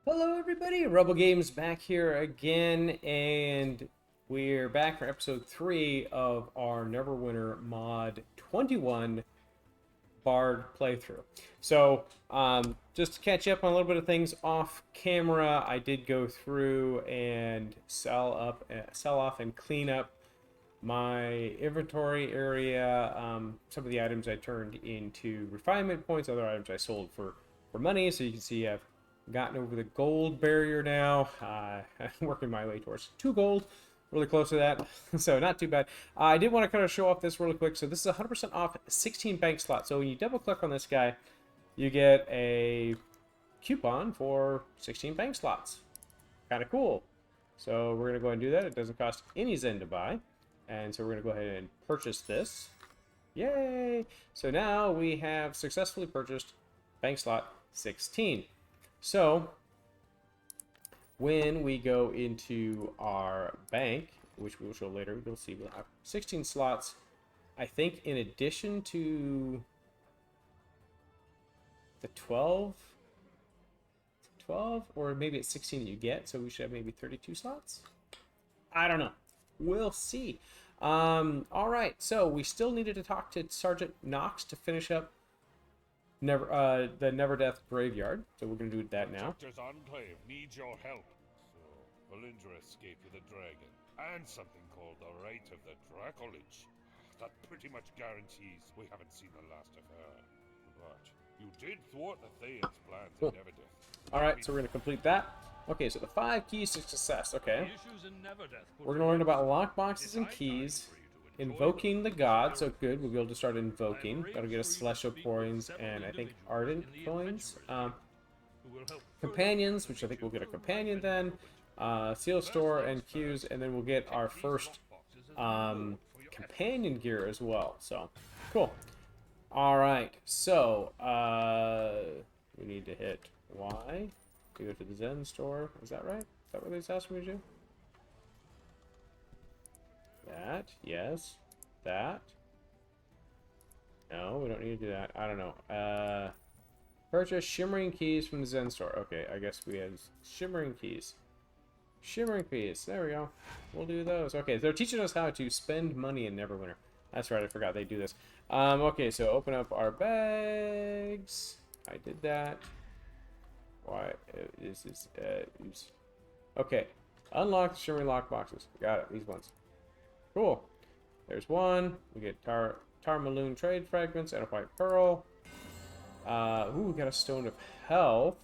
Hello everybody, Rebel Games back here again, and we're back for episode 3 of our Neverwinter Mod 21 Bard playthrough. So, just to catch up on a little bit of things off camera, I did go through and sell off and clean up my inventory area. Some of the items I turned into refinement points, other items I sold for money, so you can see I've gotten over the gold barrier now. I'm working my way towards 2 gold, really close to that, so not too bad. I did want to kind of show off this really quick. So this is 100% off 16 bank slots. So when you double click on this guy, you get a coupon for 16 bank slots. Kind of cool. So we're going to go ahead and do that. It doesn't cost any Zen to buy. And so we're going to go ahead and purchase this. Yay! So now we have successfully purchased bank slot 16. So, when we go into our bank, which we will show later, you'll see we'll have 16 slots, I think, in addition to the 12, or maybe it's 16 that you get, so we should have maybe 32 slots? I don't know. We'll see. All right, so we still needed to talk to Sergeant Knox to finish up the Never Death Graveyard, so we're going to do that now. Doctor's Enclave needs your help. So, Valindra escaped with a dragon, and something called the Right of the Dracolich. That pretty much guarantees we haven't seen the last of her. But you did thwart the Thayan's plans in Neverdeath. Alright, so we're going to complete that. Okay, so the 5 keys to success, okay. We're going to learn about lockboxes and keys. Invoking the god, so good, we'll be able to start invoking. That'll get us celestial coins and I think ardent coins. Companions, which I think we'll get a companion then. Seal store and queues, and then we'll get our first companion gear as well. So, cool. Alright, so we need to hit Y to go to the Zen store. Is that right? Is that what they asked me to do? That, yes. That. No, we don't need to do that. I don't know. Purchase shimmering keys from the Zen store. Okay, I guess we have shimmering keys. Shimmering keys. There we go. We'll do those. Okay, they're teaching us how to spend money in Neverwinter. That's right, I forgot they do this. Okay, so open up our bags. I did that. Why is this? Oops. Okay. Unlock the shimmering lock boxes. Got it. These ones. Cool. There's one. We get Tarmaloon trade fragments and a white pearl. Ooh, we got a stone of health,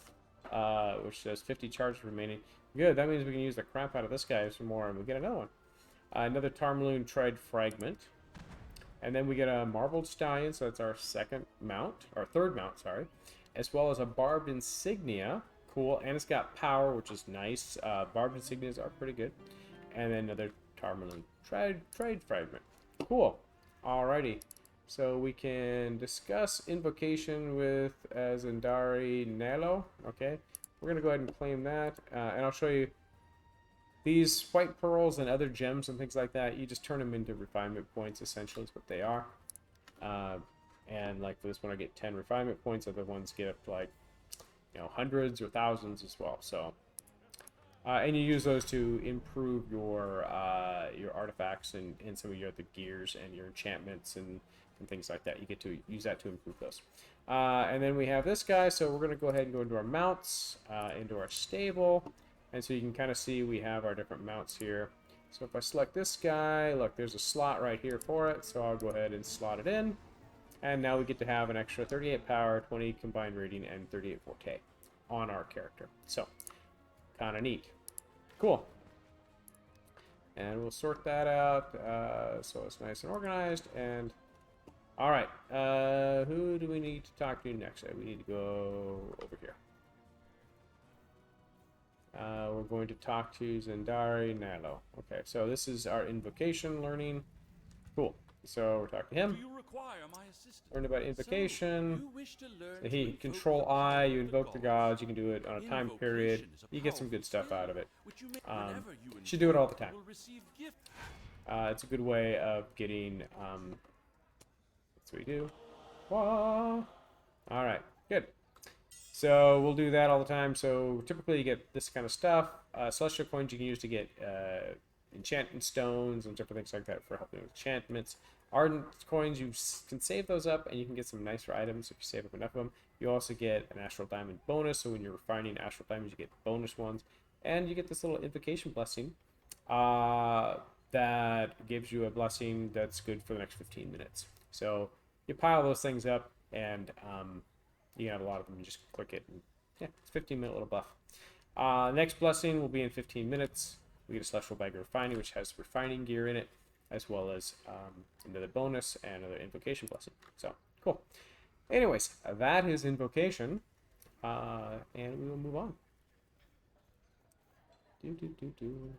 which says 50 charges remaining. Good. That means we can use the crap out of this guy some more, and we get another one. Another Tarmaloon trade fragment, and then we get a marbled stallion. So that's our second mount, or third mount, sorry, as well as a barbed insignia. Cool, and it's got power, which is nice. Barbed insignias are pretty good, and then another Tarmaloon trade fragment. Cool. Alrighty. So we can discuss invocation with Zendari Nalo. Okay. We're going to go ahead and claim that. And I'll show you these white pearls and other gems and things like that. You just turn them into refinement points, essentially, is what they are. And like for this one, I get 10 refinement points. Other ones get up to like, hundreds or thousands as well. So. And you use those to improve your artifacts and some of your other gears and your enchantments and things like that. You get to use that to improve those. And then we have this guy, so we're going to go ahead and go into our mounts, into our stable. And so you can kind of see we have our different mounts here. So if I select this guy, look, there's a slot right here for it. So I'll go ahead and slot it in. And now we get to have an extra 38 power, 20 combined rating, and 38 forte on our character. So, kind of neat. Cool. And we'll sort that out so it's nice and organized. And all right, who do we need to talk to next? We need to go over here. We're going to talk to Zendari Nalo. Okay, so this is our invocation learning. Cool. So we're talking to him. Learn about invocation. He control I. You invoke the gods. You can do it on a time period. You get some good stuff out of it. You should do it all the time. It's a good way of getting. That's what we do. All right, good. So we'll do that all the time. So typically you get this kind of stuff. Celestial coins you can use to get enchantment stones and different things like that for helping with enchantments. Ardent coins, you can save those up and you can get some nicer items if you save up enough of them. You also get an astral diamond bonus, so when you're refining astral diamonds you get bonus ones. And you get this little invocation blessing that gives you a blessing that's good for the next 15 minutes. So you pile those things up and you have a lot of them. You just click it and yeah, it's a 15-minute little buff. Next blessing will be in 15 minutes. We get a celestial bag of refining, which has refining gear in it, as well as another bonus and another invocation blessing. So cool. Anyways, that is invocation, and we will move on. Run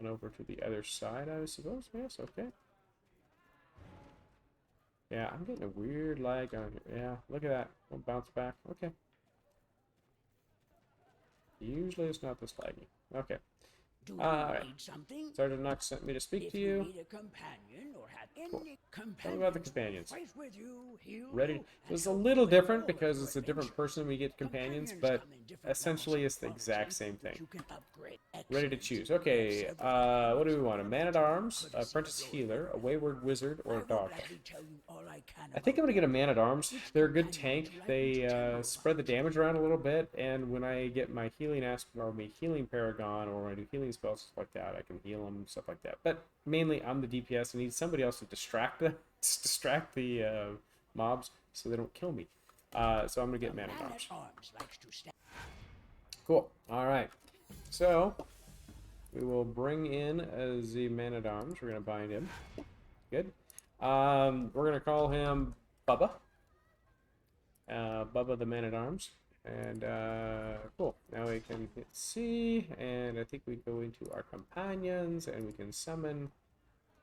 over to the other side, I suppose. Yes, okay. Yeah, I'm getting a weird lag on here. Yeah, look at that. We'll bounce back. Okay. Usually it's not this laggy. Okay. Do you need something? Sergeant Knox sent me to speak to you. If you need a companion or have any companions, Tell me about the companions. fight with you, heal Ready? you, So it's a and little help different you because on it's a your different adventure. person when we get companions, Companions but come in different essentially levels it's the of exact quality, same which thing. you can upgrade. Ready to Excellent. choose. Okay, Several what do we items want? A for man-at-arms, courtesy apprentice of those healer, a who wayward wizard, or I a will dog. gladly tell you all I can I think I'm about gonna get a them. man-at-arms. Which They're a good companion tank. would you like me to tell you They spread the about? damage around a little bit, and when I get my healing or my healing paragon, or when I do healing spells stuff like that, I can heal them, stuff like that. But mainly, I'm the DPS. I need somebody else to distract the mobs so they don't kill me. So I'm gonna get The man-at-arms. man-at-arms likes to stand. Cool. All right. So we will bring in the man-at-arms. We're gonna bind him. Good. We're gonna call him Bubba. Bubba the man-at-arms. And cool. Now we can hit C, and I think we go into our companions, and we can summon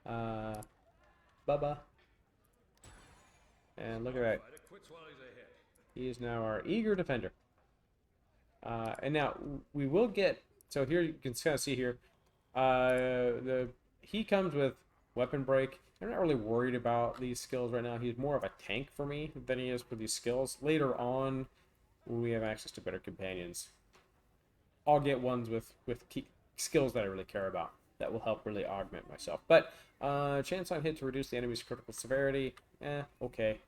Bubba. And look at that. He is now our eager defender. And now we will get. So here you can kind of see here. He comes with weapon break. I'm not really worried about these skills right now. He's more of a tank for me than he is for these skills. Later on, when we have access to better companions, I'll get ones with key skills that I really care about that will help really augment myself. But chance on hit to reduce the enemy's critical severity, okay.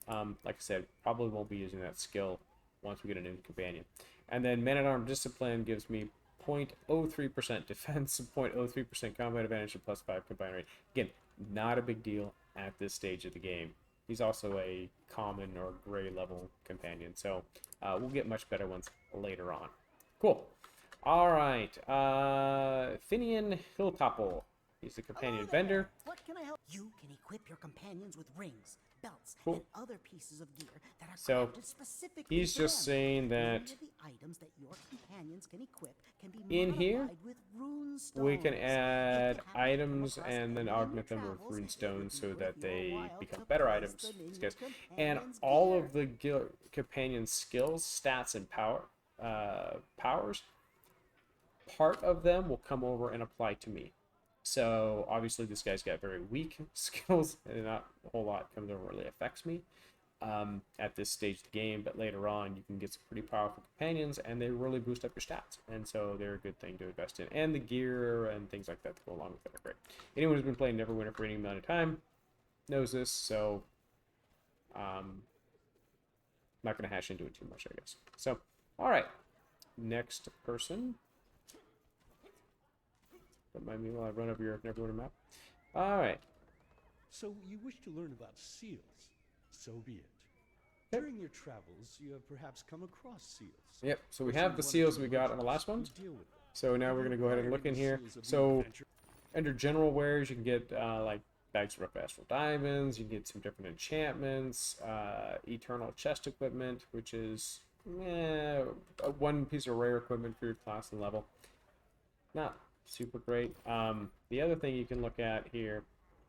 Like I said, probably won't be using that skill once we get a new companion. And then man-at-arm discipline gives me 0.03% defense, 0.03% combat advantage, and +5 combined rate. Again, not a big deal at this stage of the game. He's also a common or gray level companion, so we'll get much better ones later on. Cool. All right, Finian Hilltopple. He's the companion vendor. What can I help? You can equip your companions with rings, belts, Cool. and other pieces of gear that are So, crafted specifically he's for just them. saying that Many of the items that your companions can equip can be in here, modified with rune stones. we can If add you happen to come items across and then any in your augment them with travels, rune it stones would so be worth that your they while become to better place items. them in These your guys. And companion's all gear. of the companion skills, stats, and powers, part of them will come over and apply to me. So obviously this guy's got very weak skills, and not a whole lot comes over really affects me at this stage of the game. But later on, you can get some pretty powerful companions, and they really boost up your stats. And so they're a good thing to invest in. And the gear and things like that that go along with it are great. Anyone who's been playing Neverwinter for any amount of time knows this, so not going to hash into it too much, I guess. So, all right, next person. Don't mind me while I run over your Neverwinter map. All right. So you wish to learn about seals. So be it. Yep. During your travels, you have perhaps come across seals. Yep, so we Or have seen the one or seals two we got on the merchants last who ones. deal with them. So now we're going to go ahead and look in here. So under general wares, you can get like bags of rough astral diamonds. You can get some different enchantments, eternal chest equipment, which is one piece of rare equipment for your class and level. Not super great. The other thing you can look at here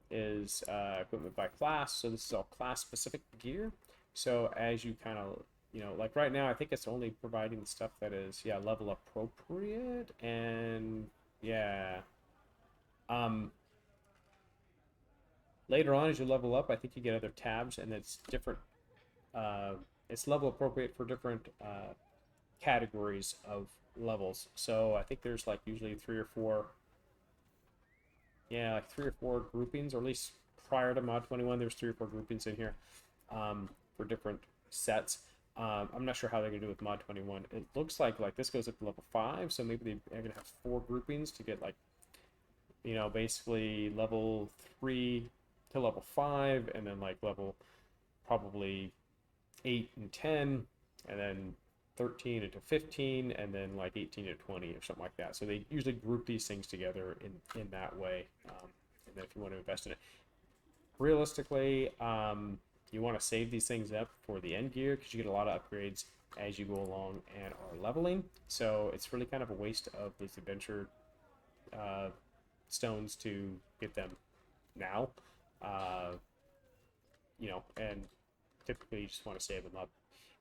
is equipment by class. So this is all class specific gear. So as you kind of, like right now, I think it's only providing stuff that is, level appropriate. And later on, as you level up, I think you get other tabs, and it's different it's level appropriate for different categories of levels. So I think there's like usually 3 or 4, yeah, like 3 or 4 groupings, or at least prior to Mod 21, there's 3 or 4 groupings in here for different sets. I'm not sure how they're gonna do with Mod 21. It looks like this goes up to level 5, so maybe they're gonna have 4 groupings to get like, you know, basically level 3 to level 5, and then like level probably 8 and 10, and then 13 into 15, and then like 18 to 20 or something like that. So they usually group these things together in that way. And then if you want to invest in it, realistically, you want to save these things up for the end gear, because you get a lot of upgrades as you go along and are leveling. So it's really kind of a waste of these adventure stones to get them now. You know, and typically you just want to save them up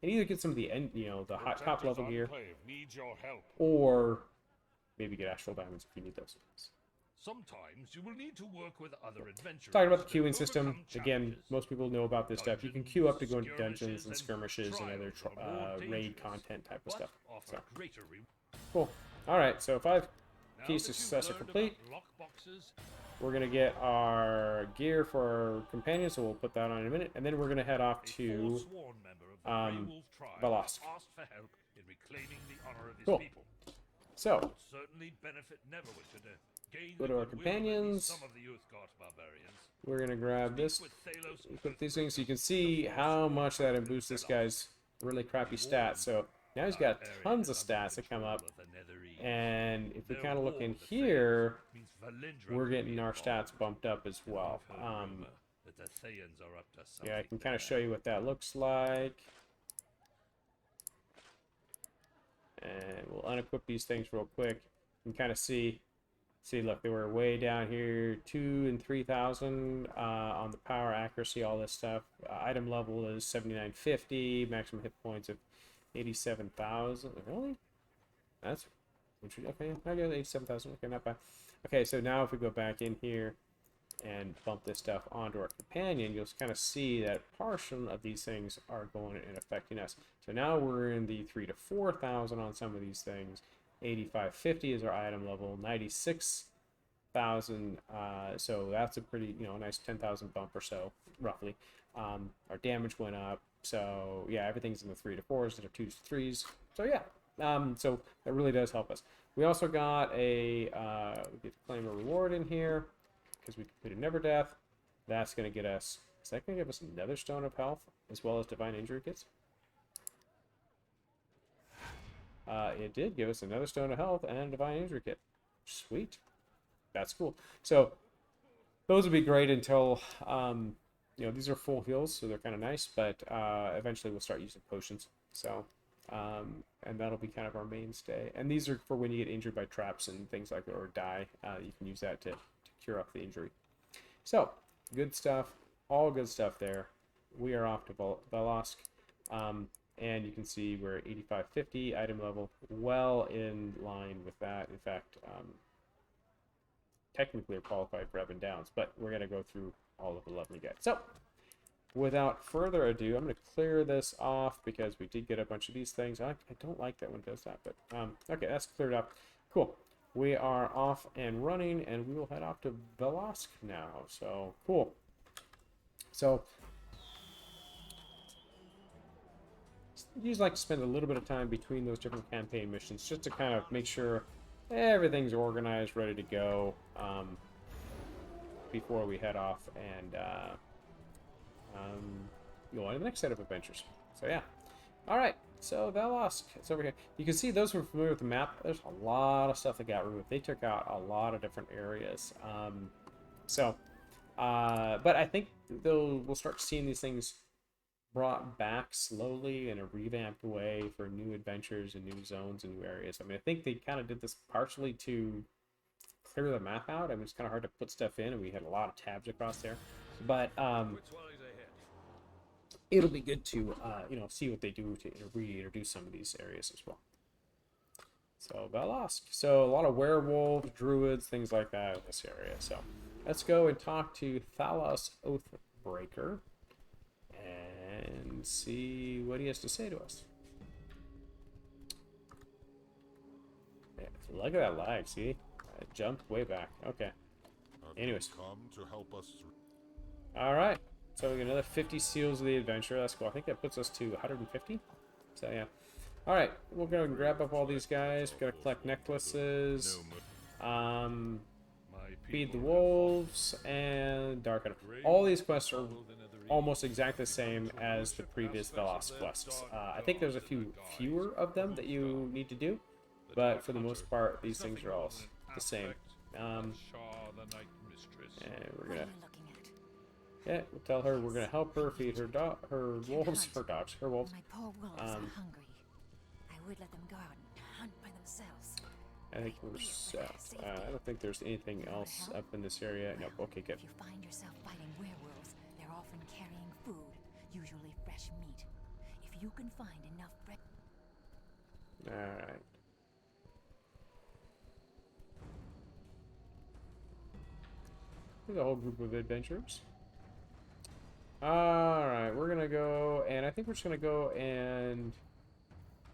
and either get some of the end, you know, the hot top level gear, needs your help. or maybe get astral diamonds if you need those. Sometimes you will need to work with other adventurers. Talking about the to queuing system overcome again, challenges. most people know about this stuff. You can queue up to go into dungeons and skirmishes and other trials are more raid dangerous, content type of but stuff. offer So greater cool. All right, so 5 Now keys that to you've success are learned complete. about lockboxes, We're gonna get our gear for our companions, so we'll put that on in a minute, and then we're gonna head off a to forsworn member of the Grey Wolf tribe Velosk. asked for help in reclaiming the honor of his Cool. people. So Would certainly benefit Neverwinter to gain Go the to our goodwill of at least companions. some of the Uthgardt barbarians. we're gonna grab Speak this, with Thalos equip these things, so you can see how much that boosts this guy's really crappy stats. So now he's got tons of stats that come up, and if we kind of look in here, we're getting our stats bumped up as well. Yeah, I can kind of show you what that looks like. And we'll unequip these things real quick. You can kind of see, look, they were way down here, 2,000 and 3,000 on the power, accuracy, all this stuff. Item level is 7950, maximum hit points of 87,000. Really? That's okay. I got 87,000. Okay, not bad. Okay, so now if we go back in here and bump this stuff onto our companion, you'll kind of see that a portion of these things are going and affecting us. So now we're in the 3,000 to 4,000 on some of these things. 8550 is our item level. 96,000. So that's a pretty, you know, nice 10,000 bump or so, roughly. Our damage went up. So yeah, everything's in the 3 to 4s instead of 2s to 3s. So yeah, so that really does help us. We also got a we get to claim a reward in here because we completed Never Death. That's going to get us. Is that going to give us another Stone of Health as well as Divine Injury Kits? It did give us another Stone of Health and a Divine Injury Kit. Sweet. That's cool. So those would be great until you know, these are full heals, so they're kind of nice, but eventually we'll start using potions. So and that'll be kind of our mainstay. And these are for when you get injured by traps and things like that, or die. You can use that to cure up the injury. So good stuff, all good stuff there. We are off to Velosk. And you can see we're at 8550 item level, well in line with that. In fact, technically we're qualified for up and downs, but we're going to go through all of the leveling again. So without further ado, I'm going to clear this off because we did get a bunch of these things. I don't like that one does that, but okay, that's cleared up. Cool. We are off and running, and we will head off to Velosk now. So cool. So usually like to spend a little bit of time between those different campaign missions just to kind of make sure everything's organized, ready to go before we head off and go on to the next set of adventures. So yeah. All right. So Velosk, it's over here. You can see those who are familiar with the map. There's a lot of stuff that got removed. They took out a lot of different areas. But I think we'll start seeing these things brought back slowly in a revamped way for new adventures and new zones and new areas. I mean, I think they kind of did this partially to clear the map out. I mean, it's kind of hard to put stuff in, and we had a lot of tabs across there. But it'll be good to you know, see what they do to reintroduce some of these areas as well. So Velosk. So a lot of werewolves, druids, things like that in this area. So let's go and talk to Thalos Oathbreaker and and see what he has to say to us. Yeah, look at that lag, see? I jumped way back. Okay. Anyways. Come to help us through. Alright. So we get another 50 seals of the adventure. That's cool. I think that puts us to 150. So yeah. Alright, we'll go and grab up all these guys. We gotta collect necklaces. Feed the wolves and darken. All these quests are almost exactly the same as the previous Velos quests. I think there's a few fewer of them that you need to do, but for the most part, these things are all the same. And we're gonna, yeah, we'll tell her we're gonna help her feed her wolves, her wolves. My poor wolves are hungry. I would let them go out and hunt by themselves. I think we're set. I don't think there's anything else up in this area. Nope. Okay, good. If you find yourself fighting werewolves, they're often carrying food, usually fresh meat. If you can find enough bread. Alright. There's a whole group of adventurers. Alright, we're gonna go, and I think we're just gonna go and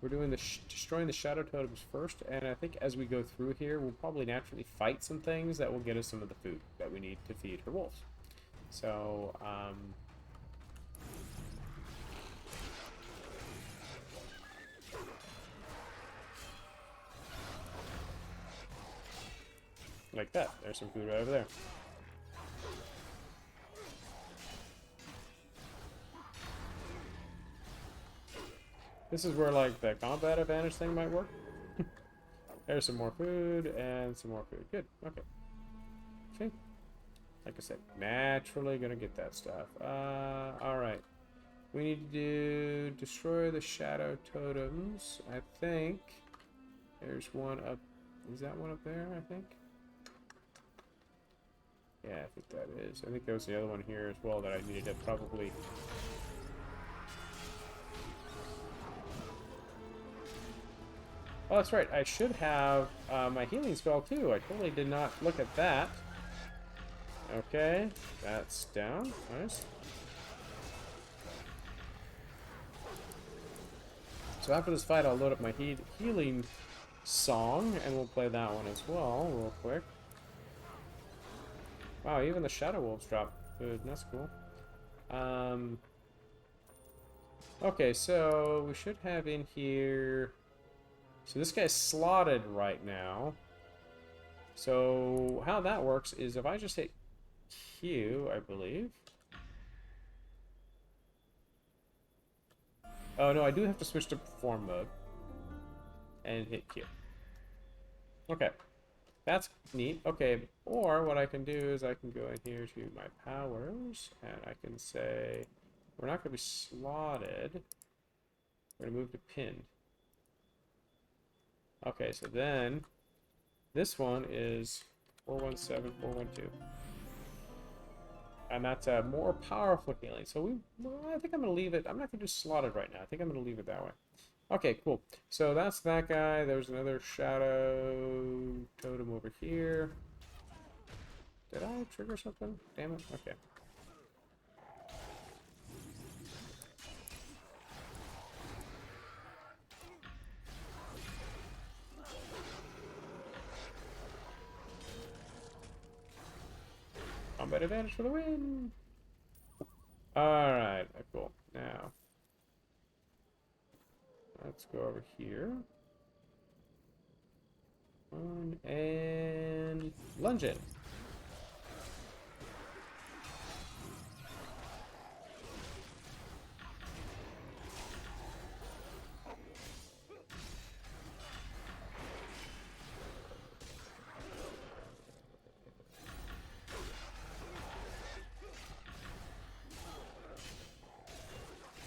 we're doing the destroying the shadow totems first, and I think as we go through here, we'll probably naturally fight some things that will get us some of the food that we need to feed her wolves. So, like that. There's some food right over there. This is where, like, the combat advantage thing might work. There's some more food and some more food. Good. Okay. See? Like I said, naturally gonna get that stuff. Alright. We need to destroy the shadow totems. I think there's one up. Is that one up there, I think? Yeah, I think that is. I think there was the other one here as well that I needed to probably... Oh, that's right. I should have my healing spell, too. I totally did not look at that. Okay. That's down. Nice. So after this fight, I'll load up my healing song, and we'll play that one as well, real quick. Wow, even the Shadow Wolves drop food. That's cool. Okay, so we should have in here... So this guy's slotted right now. So how that works is if I just hit Q, I believe. Oh no, I do have to switch to perform mode. And hit Q. Okay. That's neat. Okay, or what I can do is I can go in here to my powers, and I can say, we're not going to be slotted. We're going to move to pinned. Okay, so then this one is 417, 412. And that's a more powerful healing. So I think I'm going to leave it. I'm not going to do slotted right now. I think I'm going to leave it that way. Okay, cool. So that's that guy. There's another shadow totem over here. Did I trigger something? Damn it. Okay. Combat advantage for the win! Alright, cool. Now, let's go over here. And lunge it.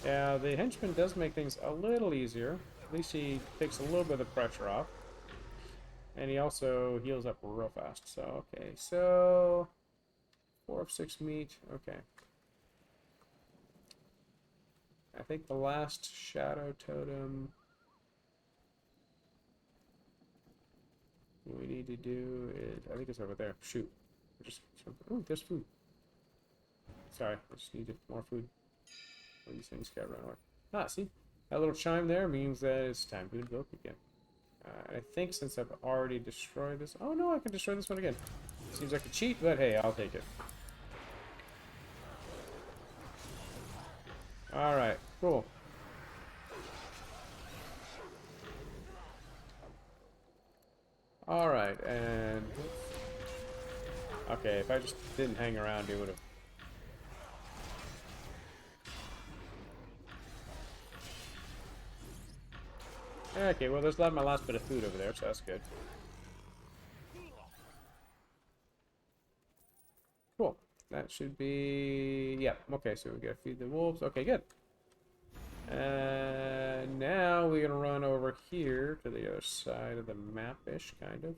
Yeah, the henchman does make things a little easier. At least he takes a little bit of the pressure off. And he also heals up real fast. So, okay. So, 4 of 6 meat. Okay. I think the last shadow totem we need to do is... I think it's over there. Shoot. Just, oh, there's food. Sorry, I just needed more food. These things got run away. Ah, see? That little chime there means that it's time to invoke again. I think since I've already destroyed this... Oh, no, I can destroy this one again. Seems like a cheat, but hey, I'll take it. Alright, cool. Alright, and... Okay, if I just didn't hang around, it would have... Okay, well, there's my last bit of food over there, so that's good. Cool. That should be... Yep, okay, so we gotta feed the wolves. Okay, good. Now we're gonna run over here to the other side of the map-ish, kind of.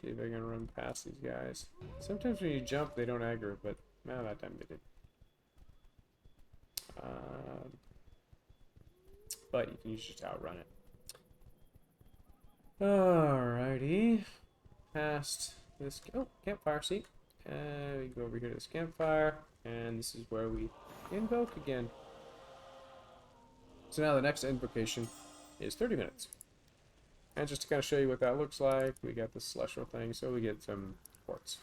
See if I can run past these guys. Sometimes when you jump, they don't aggro, but no, that time they did. But you can just outrun it. Alrighty. Past this... Oh, campfire, see? We go over here to this campfire, and this is where we invoke again. So now the next invocation is 30 minutes. And just to kind of show you what that looks like, we got this celestial thing, so we get some quartz.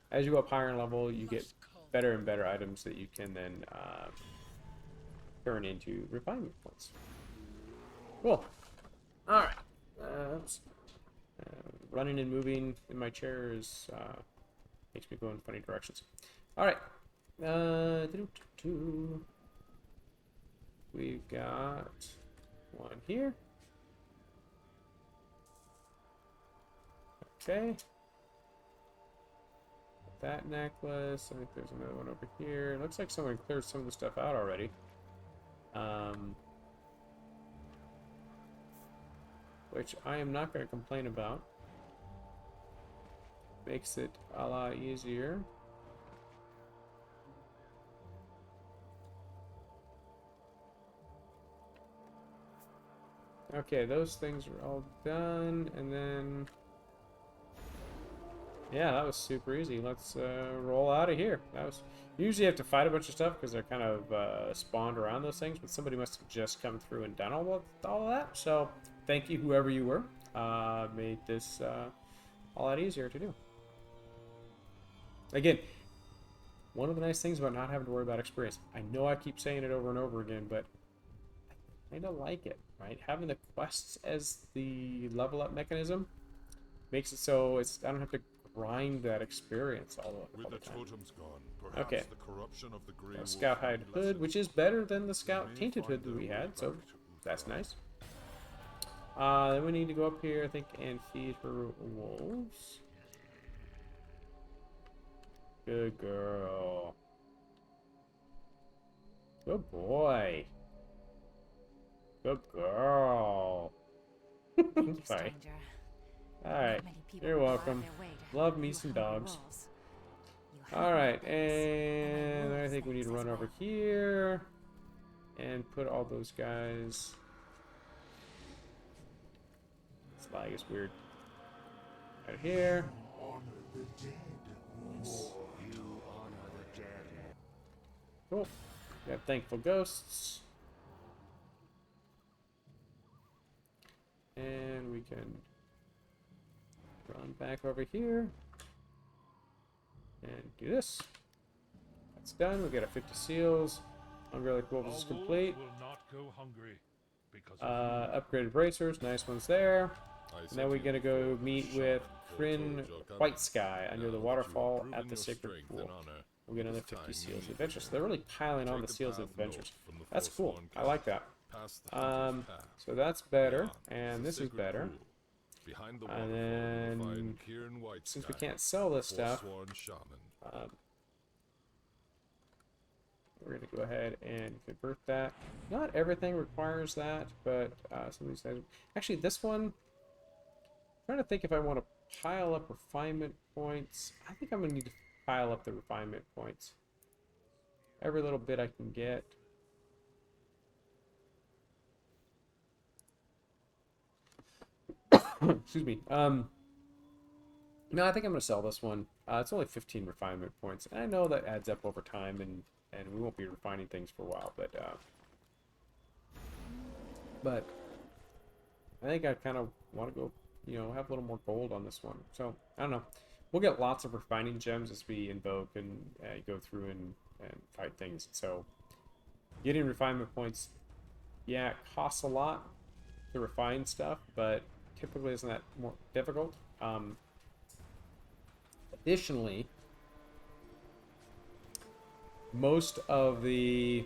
As you go up higher in level, you get better and better items that you can then turn into refinement points. Cool. Alright. Running and moving in my chair is makes me go in funny directions. Alright. We've got one here. Okay. That necklace. I think there's another one over here. Looks like someone cleared some of the stuff out already. Which I am not going to complain about. Makes it a lot easier. Okay, those things are all done, and then... Yeah, that was super easy. Let's roll out of here. That was... Usually you have to fight a bunch of stuff because they're kind of spawned around those things, but somebody must have just come through and done all of that. So, thank you, whoever you were. Made this a lot easier to do. Again, one of the nice things about not having to worry about experience, I know I keep saying it over and over again, but I kind of like it, right? Having the quests as the level up mechanism makes it so I don't have to grind that experience all the time. Totems gone, perhaps okay. the corruption of the Grey Scout hide hood, which is better than the scout tainted hood that we had, so that's nice. Then we need to go up here, I think, and feed for wolves. Good girl. Good boy. Good girl. Sorry. Alright. You're welcome. Love me some dogs. Alright, and I think we need to run over here and put all those guys. This lag is weird. Right here. Cool. Got thankful ghosts. And we can run back over here and do this. That's done. We got our 50 seals. Unreal Wolves is complete. Will not go hungry because upgraded bracers. Nice ones there. And then we're going to go meet with Kryn White Sky under the waterfall at the Sacred Pool. We'll get another 50 seals of adventures. So they're really piling on the seals of adventures. That's cool. I like that. So that's better, and this is better. And then, since we can't sell this stuff, we're going to go ahead and convert that. Not everything requires that, but some of these items. Actually, this one, I'm trying to think if I want to pile up refinement points. I think I'm going to need to pile up the refinement points. Every little bit I can get. Excuse me. No, I think I'm going to sell this one. It's only 15 refinement points. And I know that adds up over time, and and we won't be refining things for a while. But I think I kind of want to go, you know, have a little more gold on this one. So I don't know. We'll get lots of refining gems as we invoke and go through and fight things. So getting refinement points, yeah, it costs a lot to refine stuff, but typically isn't that more difficult. Additionally, most of the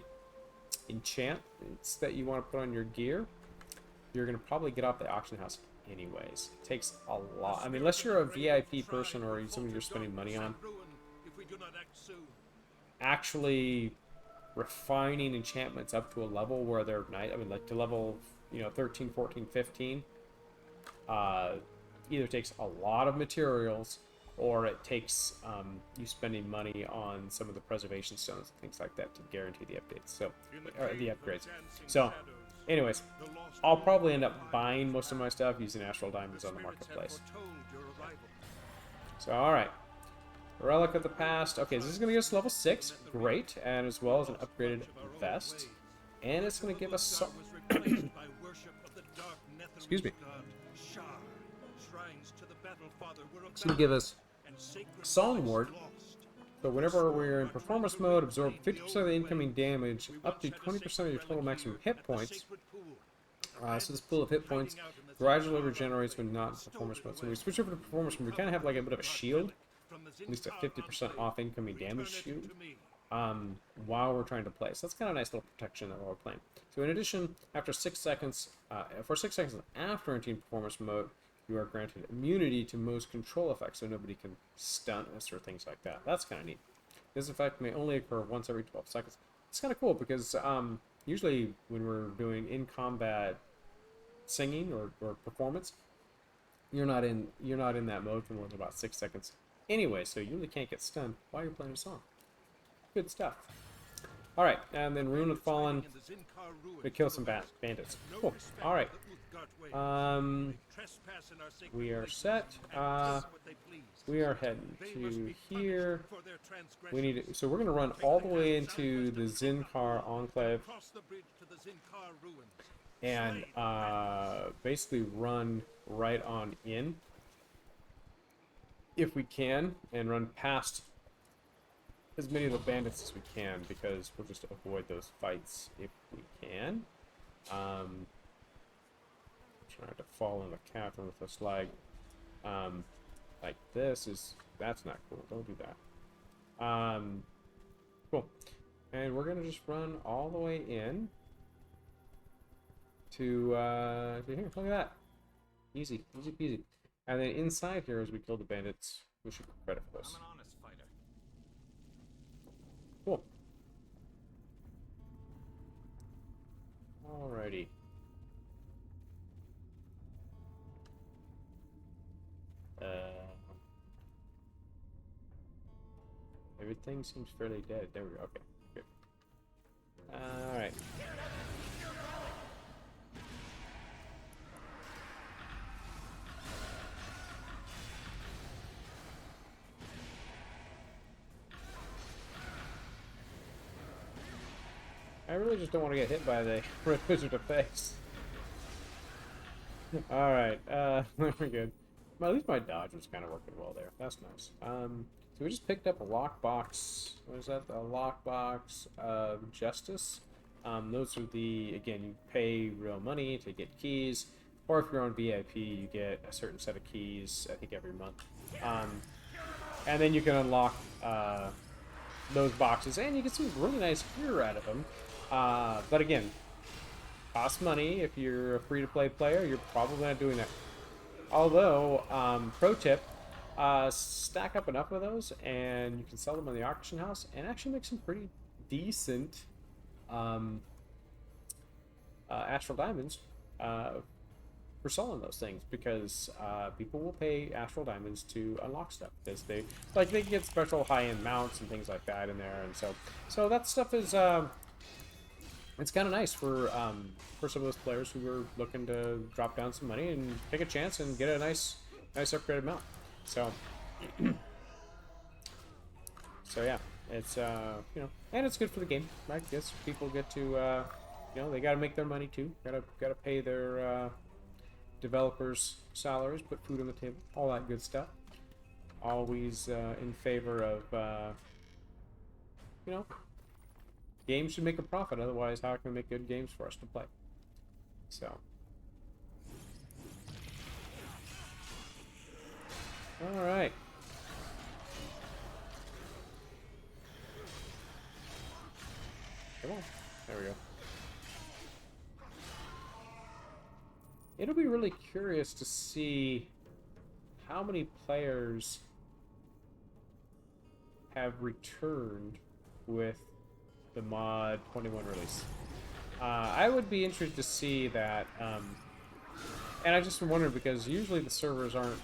enchantments that you want to put on your gear, you're going to probably get off the auction house anyways. It takes a lot. I mean, unless you're a VIP person or somebody you're spending money on, actually refining enchantments up to a level where they're nice, I mean, like to level, you know, 13, 14, 15, either takes a lot of materials or it takes you spending money on some of the preservation stones and things like that to guarantee the updates, so, or the upgrades. So, anyways, I'll probably end up buying most of my stuff using Astral Diamonds on the marketplace. So, alright. Relic of the Past. Okay, so this is going to get us level 6. Great. And as well as an upgraded vest. And it's going to give us... Excuse me. It's going to give us Song Ward. So whenever we're in performance mode, absorb 50% of the incoming damage, up to 20% of your total maximum hit points. So this pool of hit points gradually regenerates when not in performance mode. So when we switch over to performance mode, we kind of have like a bit of a shield, at least a 50% off incoming damage shield, while we're trying to play. So that's kind of a nice little protection that we're playing. So in addition, after 6 seconds, for 6 seconds after entering performance mode, you are granted immunity to most control effects, so nobody can stun us or things like that. That's kind of neat. This effect may only occur once every 12 seconds. It's kind of cool because usually when we're doing in-combat singing or performance, you're not in that mode for more than about 6 seconds anyway, so you really can't get stunned while you're playing a song. Good stuff. Alright, and then Rune of the Fallen to kill some bandits. Cool. Alright. We are set. We are heading to here. We need to, so we're going to run all the way into the Zinkar Enclave and basically run right on in if we can, and run past as many of the bandits as we can, because we'll just avoid those fights if we can. Trying to fall in the cavern with a slag like this that's not cool. Don't do that. Cool. And we're gonna just run all the way in to here. Look at that. Easy peasy. And then inside here, as we kill the bandits, we should get credit for this. I'm an honest fighter. Cool. Alrighty. Everything seems fairly dead. There we go. Okay, good. Alright. I really just don't want to get hit by the Red Wizard of Face. Alright, we're good. Well, at least my dodge was kind of working well there. That's nice. So we just picked up a lockbox. What is that? The lockbox of Justice. Those are the, again, you pay real money to get keys, or if you're on VIP, you get a certain set of keys, I think every month. And then you can unlock those boxes, and you get some really nice gear out of them. But again, costs money. If you're a free-to-play player, you're probably not doing that. Although, pro tip, stack up enough of those and you can sell them on the auction house and actually make some pretty decent Astral Diamonds for selling those things, because people will pay Astral Diamonds to unlock stuff, because they can get special high-end mounts and things like that in there, and so that stuff is it's kind of nice for some of those players who are looking to drop down some money and take a chance and get a nice upgraded mount. So, so yeah. It's you know, and it's good for the game, right? Because people get to you know, they got to make their money too. Gotta pay their developers' salaries, put food on the table, all that good stuff. Always in favor of you know, games should make a profit. Otherwise, how can we make good games for us to play? So. All right. Come on. There we go. It'll be really curious to see how many players have returned with the Mod 21 release. I would be interested to see that, and I just wondered because usually the servers aren't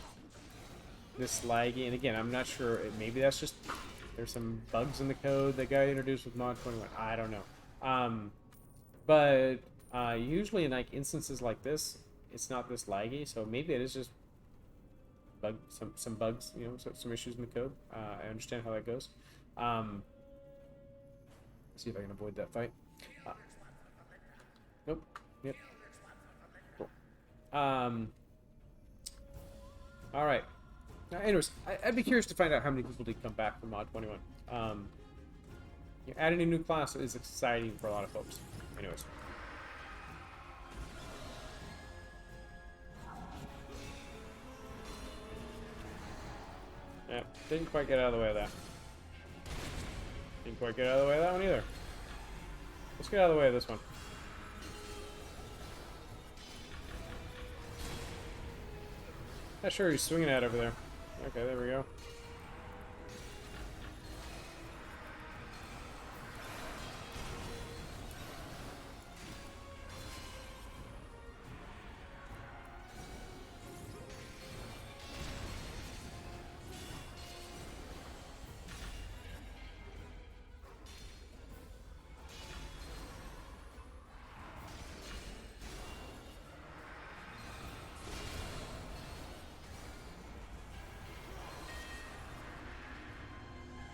this laggy, and again, I'm not sure, maybe that's just, there's some bugs in the code that got introduced with Mod 21, I don't know. But usually in like instances like this, it's not this laggy, so maybe it is just some bugs, you know, some issues in the code. I understand how that goes. See if I can avoid that fight. Nope. Yep. Cool. All right. Anyways, I'd be curious to find out how many people did come back from Mod 21. Adding a new class is exciting for a lot of folks. Anyways. Yeah, didn't quite get out of the way of that. Didn't quite get out of the way of that one either. Let's get out of the way of this one. Not sure he's swinging at over there. Okay, there we go.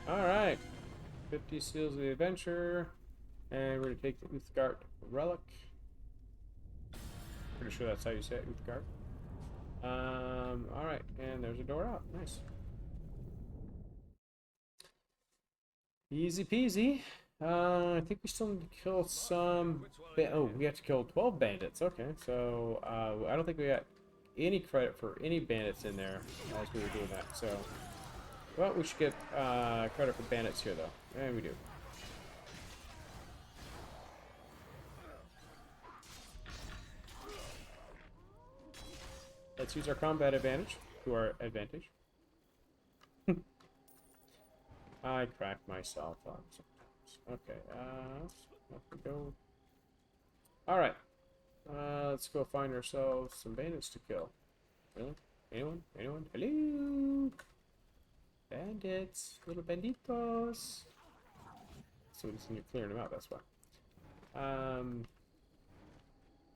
Alright. 50 Seals of the Adventure. And we're going to take the Uthgard Relic. Pretty sure that's how you say it, Uthgard. Alright, and there's a door out. Nice. Easy peasy. I think we still need to kill some... Oh, we have to kill 12 bandits. Okay, so I don't think we got any credit for any bandits in there as we were doing that, so... Well, we should get credit for bandits here, though. And we do. Let's use our combat advantage to our advantage. I crack myself up sometimes. Okay, off we go. Alright. Let's go find ourselves some bandits to kill. Really? Anyone? Anyone? Hello? Bandits, little banditos. So we just need to clear them out, that's why.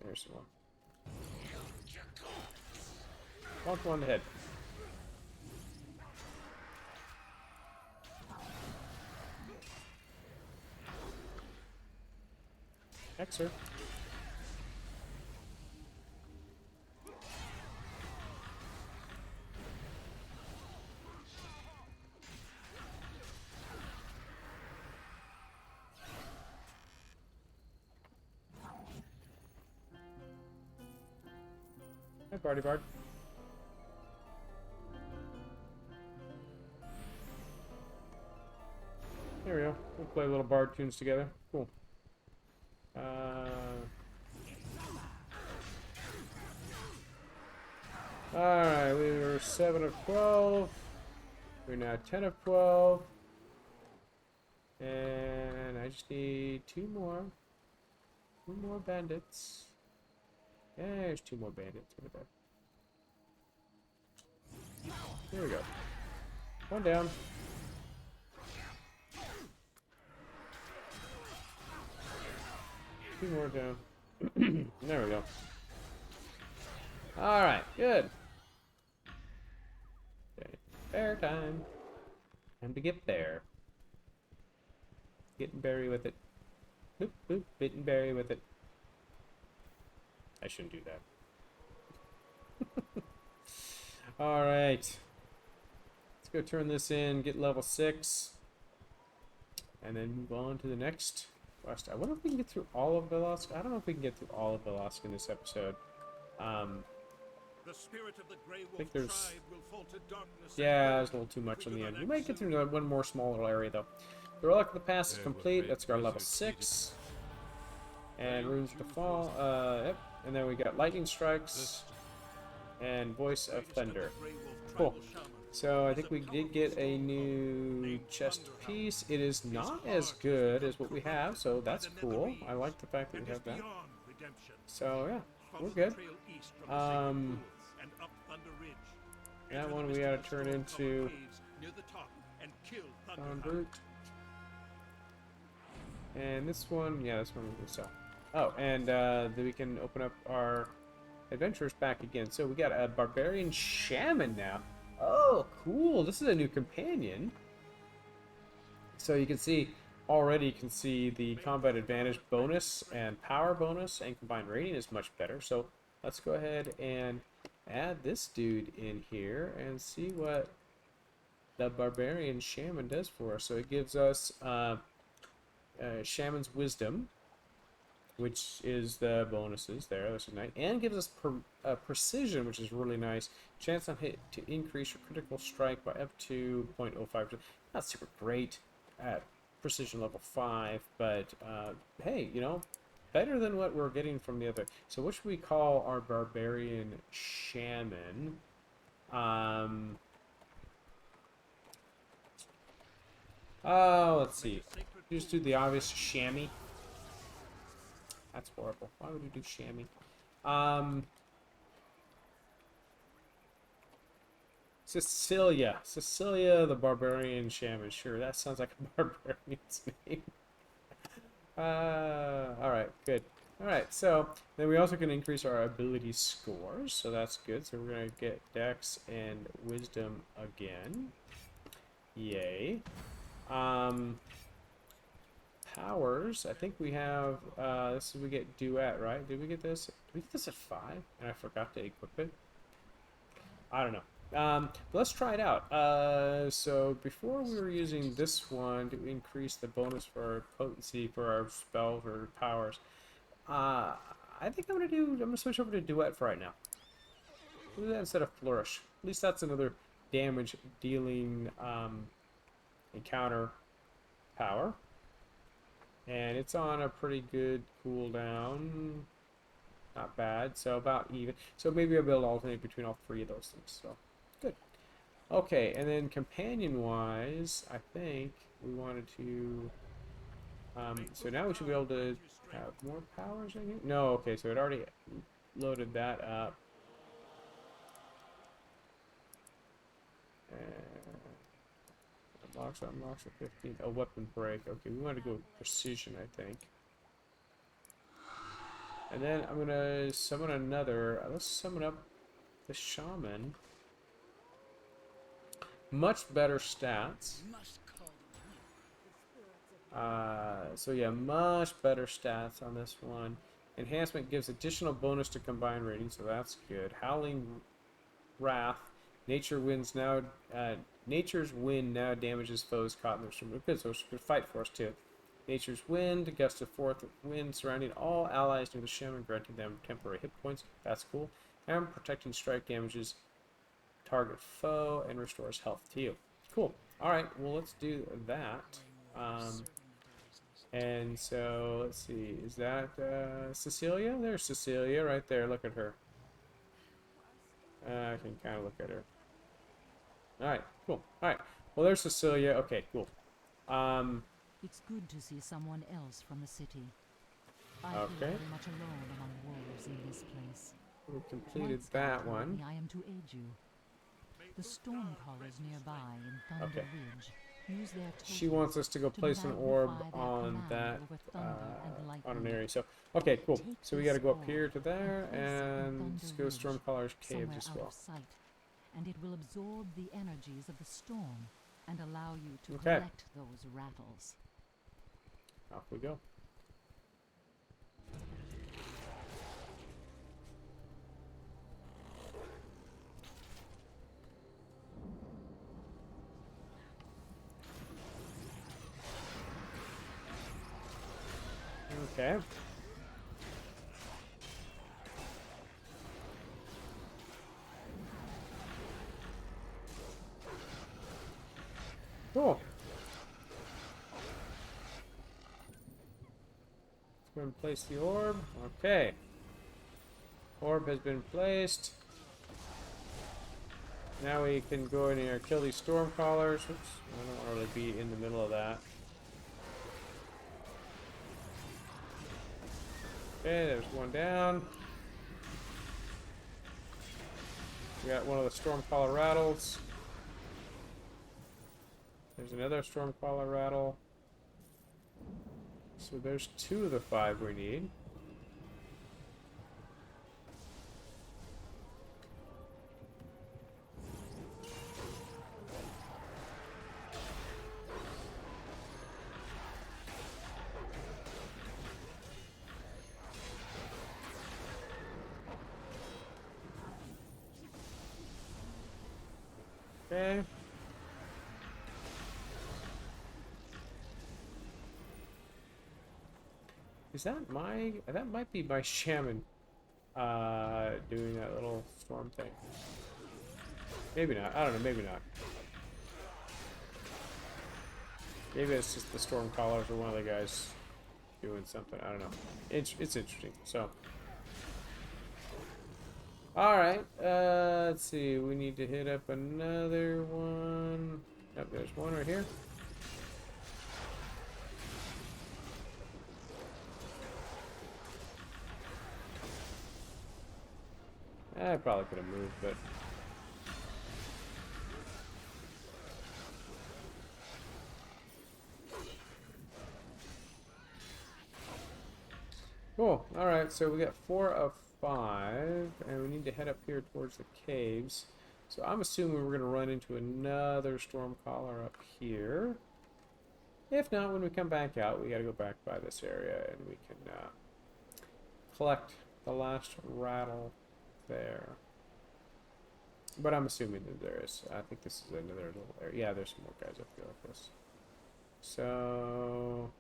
There's one. Bonk one on the head. Hexer. Hi, Party Bard. There we go. We'll play little bard tunes together. Cool. Alright, we were 7 of 12. We're now 10 of 12. And I just need 2 more. 2 more bandits. Yeah, there's 2 more bandits over there. There we go. 1 down. 2 more down. There we go. Alright, good. Okay, bear time. Time to get bear. Getting berry with it. Boop, boop, bitten berry with it. I shouldn't do that. Alright. Let's go turn this in, get level 6. And then move on to the next quest. I wonder if we can get through all of Velosk. I don't know if we can get through all of Velosk in this episode. The spirit of the Grey Wolf think there's- tribe will fall to darkness. Yeah, there's a little too much on the end. We might get through one more smaller area, though. The Relic of the Past is complete. Let's go to level 6. And Runes to Fall. Yep. And then we got Lightning Strikes. And Voice of Thunder. Cool. So I think we did get a new chest piece. It is not as good as what we have, so that's cool. I like the fact that we have that. So yeah, we're good. That one we gotta turn into Brute. And this one, yeah, this one we can sell. Oh, and then we can open up our adventures back again. So we got a Barbarian Shaman now. Oh, cool. This is a new companion. So you can see, already you can see the combat advantage bonus and power bonus and combined rating is much better. So let's go ahead and add this dude in here and see what the Barbarian Shaman does for us. So it gives us Shaman's Wisdom, which is the bonuses there. That's nice. And gives us precision, which is really nice. Chance on hit to increase your critical strike by up to 0.05. Not super great at precision level 5, but hey, you know, better than what we're getting from the other. So what should we call our Barbarian Shaman? Oh, let's see. Just do the obvious Shammy. That's horrible. Why would you do Shammy? Cecilia. Cecilia the Barbarian Shaman. Sure, that sounds like a barbarian's name. Alright, good. Alright, so then we also can increase our ability scores, so that's good. So we're going to get Dex and Wisdom again. Yay. Powers, I think we have, this is, we get Duet, right? Did we get this? Did we get this at 5? And I forgot to equip it? I don't know. Let's try it out. So before we were using this one to increase the bonus for our potency for our spells or powers, I think I'm gonna switch over to Duet for right now. Do that instead of Flourish. At least that's another damage dealing encounter power. And it's on a pretty good cooldown. Not bad. So about even. So maybe I'll be able to alternate between all 3 of those things. So good. Okay, and then companion-wise, I think we wanted to. So now we should be able to have more powers in here. No, okay. So it already loaded that up. Unlocks at 15. A weapon break. Okay, we want to go with precision, I think. And then I'm gonna summon another. Let's summon up the shaman. Much better stats. So yeah, much better stats on this one. Enhancement gives additional bonus to combined rating, so that's good. Howling Wrath. Nature's Wind now damages foes caught in the storm. Good, so it's a good fight for us too. Nature's Wind, gust of 4th wind surrounding all allies near the shaman, granting them temporary hit points. That's cool. And protecting strike damages target foe and restores health to you. Cool. Alright, well let's do that. And so, let's see, is that Cecilia? There's Cecilia right there, look at her. I can kind of look at her. Alright, cool. Alright, well there's Cecilia. Okay, cool. It's good to see someone else from the city. I feel very much alone among wolves in this place. We completed Once that told one. me I am to aid you. The storm callers nearby in Thunder Okay. Ridge use their She wants us to go place an orb on that, on an area. So, okay, cool. So we got to go up here to there and let's go Stormcaller's Caves as well. Sight, and it will absorb the energies of the storm and allow you to Okay. collect those rattles. off we go. Okay. Cool. Let's go and place the orb. Okay. Orb has been placed. Now we can go in here and kill these storm callers. Oops. I don't want to really be in the middle of that. Okay, there's one down. We got one of the storm caller rattles. There's another storm caller rattle. So there's 2 of the 5 we need. Okay. Is that my... That might be my shaman doing that little storm thing. Maybe not. I don't know. Maybe not. Maybe it's just the storm callers or one of the guys doing something. I don't know. It's interesting. So... Alright, let's see, we need to hit up another one. Yep, there's one right here. I probably could have moved, but... Cool, alright, so we got 4 of 5, and we need to head up here towards the caves. So I'm assuming we're going to run into another storm caller up here. If not, when we come back out, we got to go back by this area, and we can collect the last rattle there. But I'm assuming that there is. I think this is another little area. Yeah, there's some more guys up here like this. So...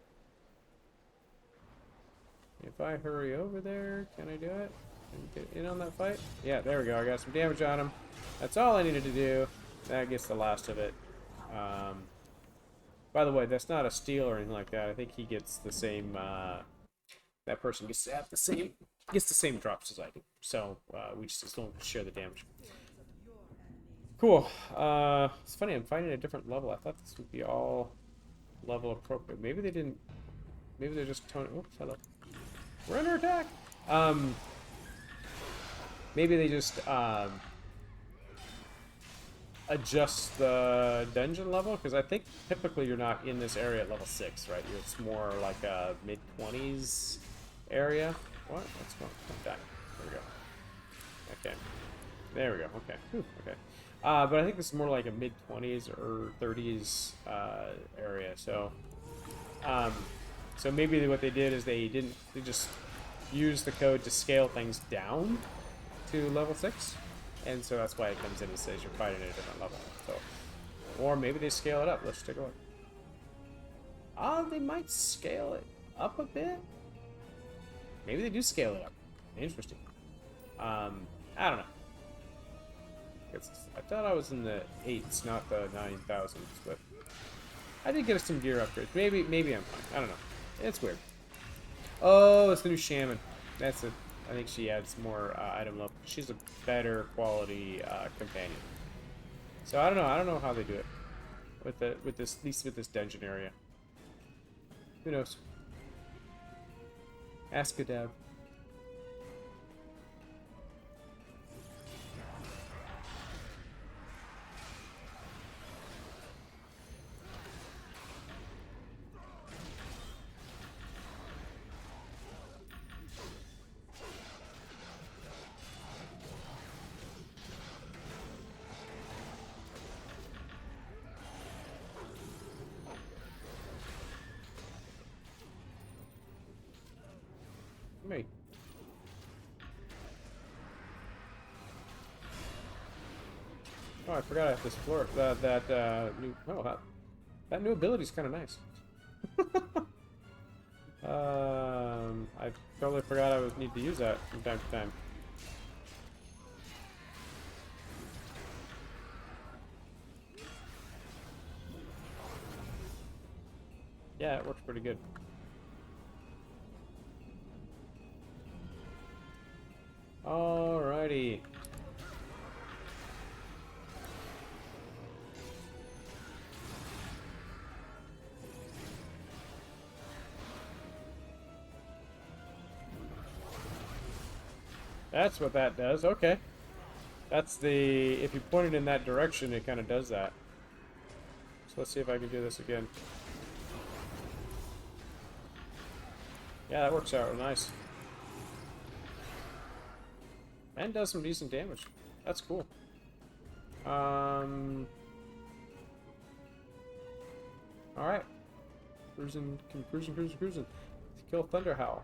if I hurry over there, can I do it? Can I get in on that fight? Yeah, there we go. I got some damage on him. That's all I needed to do. That gets the last of it. By the way, that's not a steal or anything like that. I think he gets the same. That person gets to have the same drops as I do. So we just don't share the damage. Cool. It's funny. I'm finding a different level. I thought this would be all level appropriate. Maybe they didn't. Maybe they're just toning. Oops, hello. We're under attack. Maybe they just adjust the dungeon level, because I think typically you're not in this area at level 6, right? It's more like a mid-20s area. What? What's going on? There we go. Okay. There we go. Okay. Whew. Okay. But I think this is more like a mid-20s or 30s area. So, so maybe what they did is they just used the code to scale things down to level 6. And so that's why it comes in and says you're fighting at a different level. So, or maybe they scale it up. Let's take a look. They might scale it up a bit. Maybe they do scale it up. Interesting. I don't know. I thought I was in the 8s, not the 9,000s, but I did get us some gear upgrades. Maybe I'm fine. I don't know. It's weird. Oh, it's the new shaman. That's it. I think she adds more item level. She's a better quality companion. So I don't know. I don't know how they do it with this, at least with this dungeon area. Who knows? Ask a dev. Oh, I forgot I have this floor. That new. Oh, that new ability is kind of nice. I totally forgot I would need to use that from time to time. Yeah, it works pretty good. Alrighty. That's what that does. Okay. That's the... If you point it in that direction, it kind of does that. So let's see if I can do this again. Yeah, that works out real nice. And does some decent damage. That's cool. Alright. Cruising. Kill Thunderhowl.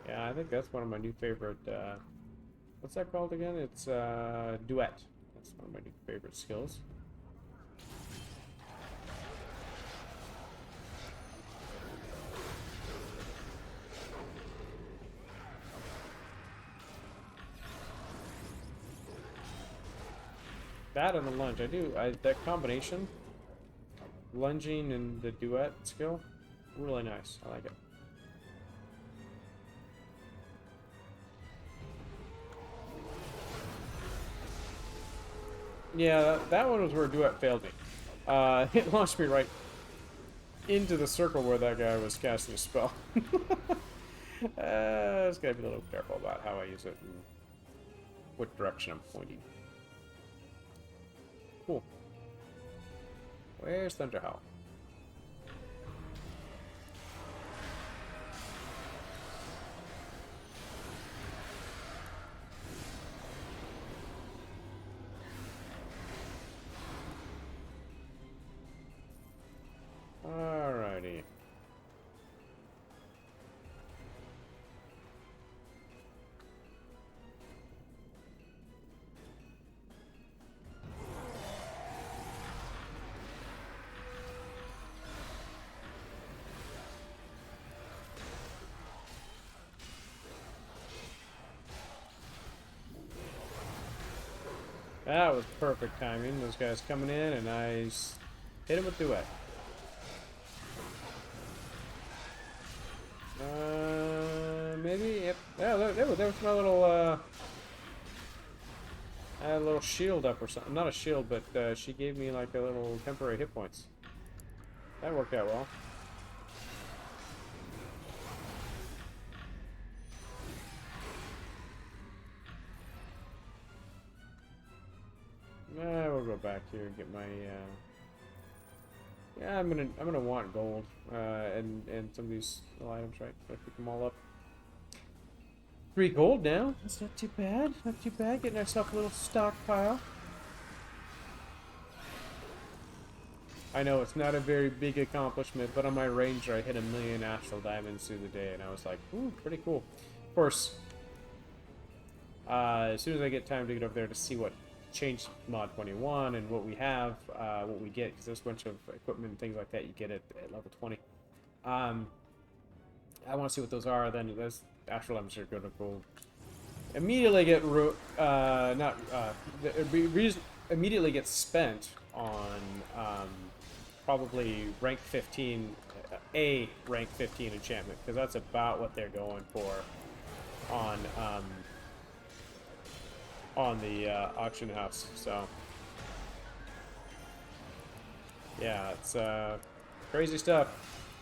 Yeah, I think that's one of my new favorite, what's that called again? It's, Duet. That's one of my new favorite skills. That and the lunge. That combination, lunging and the duet skill, really nice. I like it. Yeah, that one was where duet failed me. It launched me right into the circle where that guy was casting a spell. Just gotta be a little careful about how I use it and what direction I'm pointing. Cool. Where's Thunderhowl? Alrighty. That was perfect timing. Those guys coming in, and I hit him with duet. Maybe. Yep. Yeah, there was my little. I had a little shield up or something. Not a shield, but she gave me like a little temporary hit points. That worked out well. We'll go back here and get my. Yeah, I'm gonna want gold and some of these little items, right? So I pick them all up. 3 gold now. That's not too bad. Not too bad. Getting ourselves a little stockpile. I know it's not a very big accomplishment, but on my ranger I hit 1,000,000 astral diamonds through the day, and I was like, ooh, pretty cool. Of course, as soon as I get time to get over there to see what changed mod 21 and what we have, what we get, because there's a bunch of equipment and things like that you get at level 20. I want to see what those are. Then those astral diamonds are going to go immediately get immediately get spent on probably rank 15, a rank 15 enchantment, because that's about what they're going for on the auction house. So yeah, it's crazy stuff,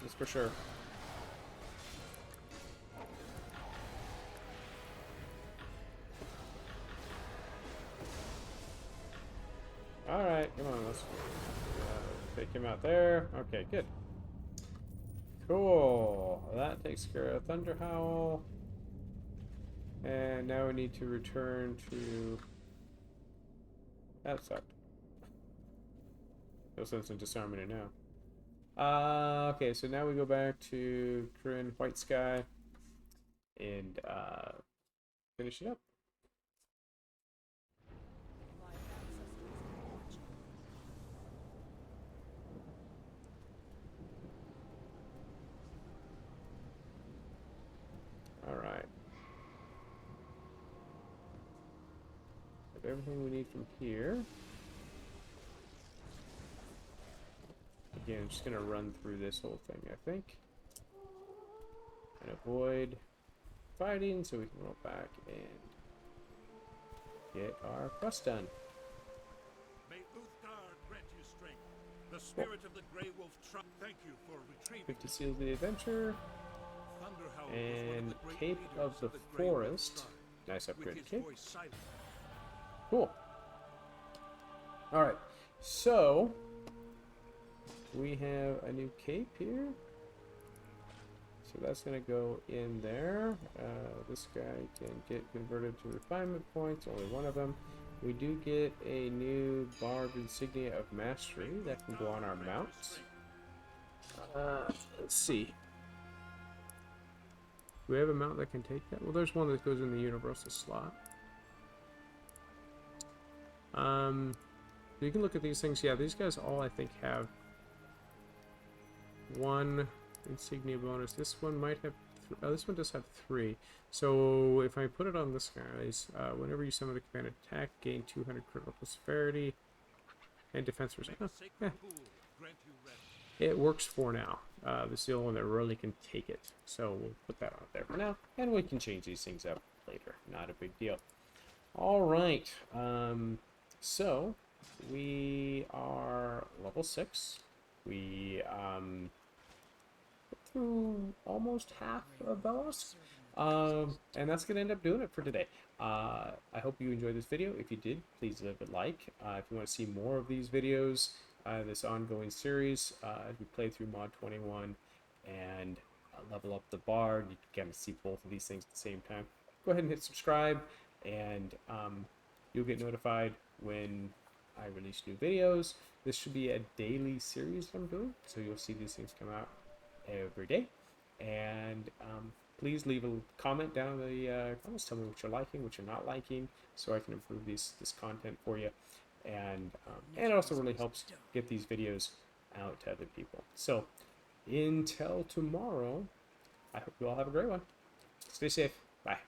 that's for sure. Alright, come on, let's take him out there. Okay, good. Cool. That takes care of Thunderhowl. And now we need to return to... That sucked. No sense in disarming it now. Okay, so now we go back to Corinne White Sky and finish it up. All right. Have everything we need from here. Again, I'm just gonna run through this whole thing, I think, and avoid fighting, so we can roll back and get our quest done. May Uthgar grant you strength. The spirit of the Grey Wolf thank you for retrieving 50 Seals of the Adventure Thunderhowl and was one of the great Cape leaders of the Grey Wolf Forest. tribe. Nice With upgrade his cape. voice silent. Cool. All right, so we have a new cape here. So that's going to go in there. This guy can get converted to refinement points, only one of them. We do get a new Barb Insignia of Mastery that can go on our mounts. Let's see. Do we have a mount that can take that? Well, there's one that goes in the universal slot. You can look at these things. Yeah, these guys all, I think, have one insignia bonus. This one might have this one does have 3. So if I put it on this guy's, whenever you summon a command attack, gain 200 critical severity and defense resist. Oh, yeah. It works for now. This is the only one that really can take it. So we'll put that on there for now, and we can change these things up later. Not a big deal. All right. So we are level 6. We through almost half of Belos. And that's going to end up doing it for today. I hope you enjoyed this video. If you did, please leave a like. If you want to see more of these videos, this ongoing series, as we play through Mod 21 and level up the Bard, you can kind of see both of these things at the same time. Go ahead and hit subscribe, and you'll get notified when I release new videos. This should be a daily series I'm doing, so you'll see these things come out every day. And please leave a comment down in the comments. Tell me what you're liking, what you're not liking, so I can improve this content for you. And it also really helps get these videos out to other people. So until tomorrow, I hope you all have a great one. Stay safe. Bye.